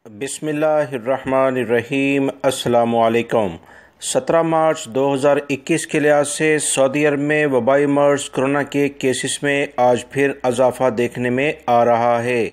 بسم اللہ الرحمن الرحیم۔ السلام علیکم۔ 17 مارچ 2021 کے لحاظ سے سعودی عرب میں وبائی مرض کرونا کے کیسز میں آج پھر اضافہ دیکھنے میں آ رہا ہے۔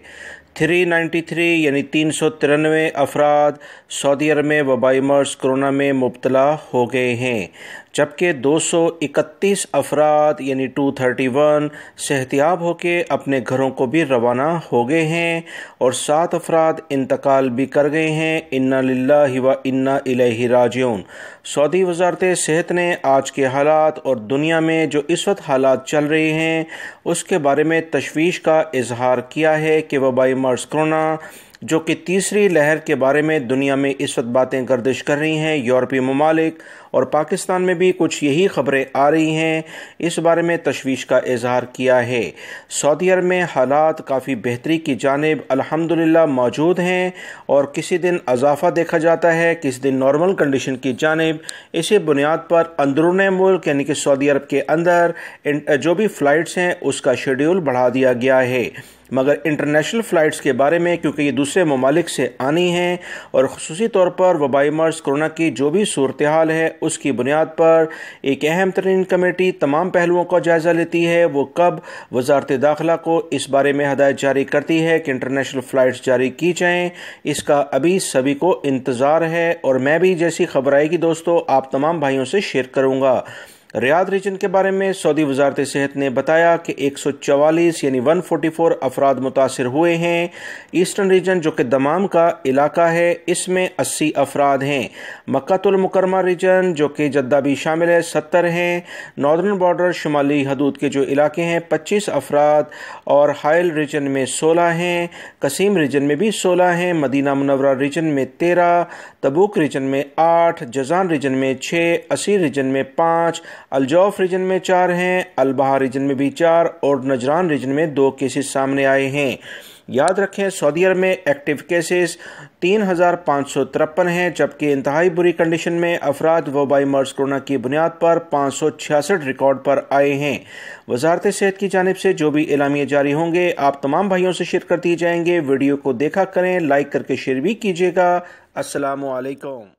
393 یعنی 393 افراد سعودی عرب میں وبائی مرض کرونا میں مبتلا ہو گئے ہیں، جبکہ 231 افراد یعنی 231 صحتیاب ہو کے اپنے گھروں کو بھی روانہ ہو گئے ہیں اور 7 افراد انتقال بھی کر گئے ہیں۔ انا للہ و انا الیہ راجعون۔ سعودی وزارت صحت نے آج کے حالات اور دنیا میں جو اس وقت حالات چل رہے ہیں اس کے بارے میں تشویش کا اظہار کیا ہے کہ وبائی مرض کرونا جو کہ تیسری لہر کے بارے میں دنیا میں اس وقت باتیں گردش کر رہی ہیں، یورپی ممالک اور پاکستان میں بھی کچھ یہی خبریں آ رہی ہیں، اس بارے میں تشویش کا اظہار کیا ہے۔ سعودی عرب میں حالات کافی بہتری کی جانب الحمدللہ موجود ہیں اور کسی دن اضافہ دیکھا جاتا ہے، کسی دن نارمل کنڈیشن کی جانب۔ اسی بنیاد پر اندرون ملک یعنی کہ سعودی عرب کے اندر جو بھی فلائٹس ہیں اس کا شیڈیول بڑھا دیا گیا ہے، مگر انٹرنیشنل فلائٹس کے بارے میں کیونکہ یہ دوسرے ممالک سے آنی ہیں اور خصوصی طور پر وبائی مرض کرونا کی جو بھی صورتحال ہے اس کی بنیاد پر ایک اہم ترین کمیٹی تمام پہلوؤں کا جائزہ لیتی ہے۔ وہ کب وزارت داخلہ کو اس بارے میں ہدایت جاری کرتی ہے کہ انٹرنیشنل فلائٹس جاری کی جائیں، اس کا ابھی سبھی کو انتظار ہے اور میں بھی جیسی خبر آئے گی دوستو آپ تمام بھائیوں سے شیئر کروں گا۔ ریاض ریجن کے بارے میں سعودی وزارت صحت نے بتایا کہ 144 یعنی 144 افراد متاثر ہوئے ہیں۔ ایسٹرن ریجن جو کہ دمام کا علاقہ ہے اس میں 80 افراد ہیں۔ مکہ المکرمہ ریجن جو کہ جدہ بھی شامل ہے 70 ہیں۔ ناردرن بارڈر شمالی حدود کے جو علاقے ہیں 25 افراد اور حائل ریجن میں 16 ہیں۔ قسیم ریجن میں بھی 16 ہیں۔ مدینہ منورہ ریجن میں 13، تبوک ریجن میں 8، جزان ریجن میں 6، اسیر ریجن میں 5، الجوف ریجن میں 4 ہیں، البحر ریجن میں بھی 4 اور نجران ریجن میں 2 کیسز سامنے آئے ہیں۔ یاد رکھیں سعودی عرب میں ایکٹیو کیسز 3553 ہیں، جبکہ انتہائی بری کنڈیشن میں افراد وبائی مرض کرونا کی بنیاد پر 566 ریکارڈ پر آئے ہیں۔ وزارت صحت کی جانب سے جو بھی اعلامیے جاری ہوں گے آپ تمام بھائیوں سے شیئر کرتی جائیں گے۔ ویڈیو کو دیکھا کریں، لائک کر کے شیئر بھی کیجیے گا۔ السلام علیکم۔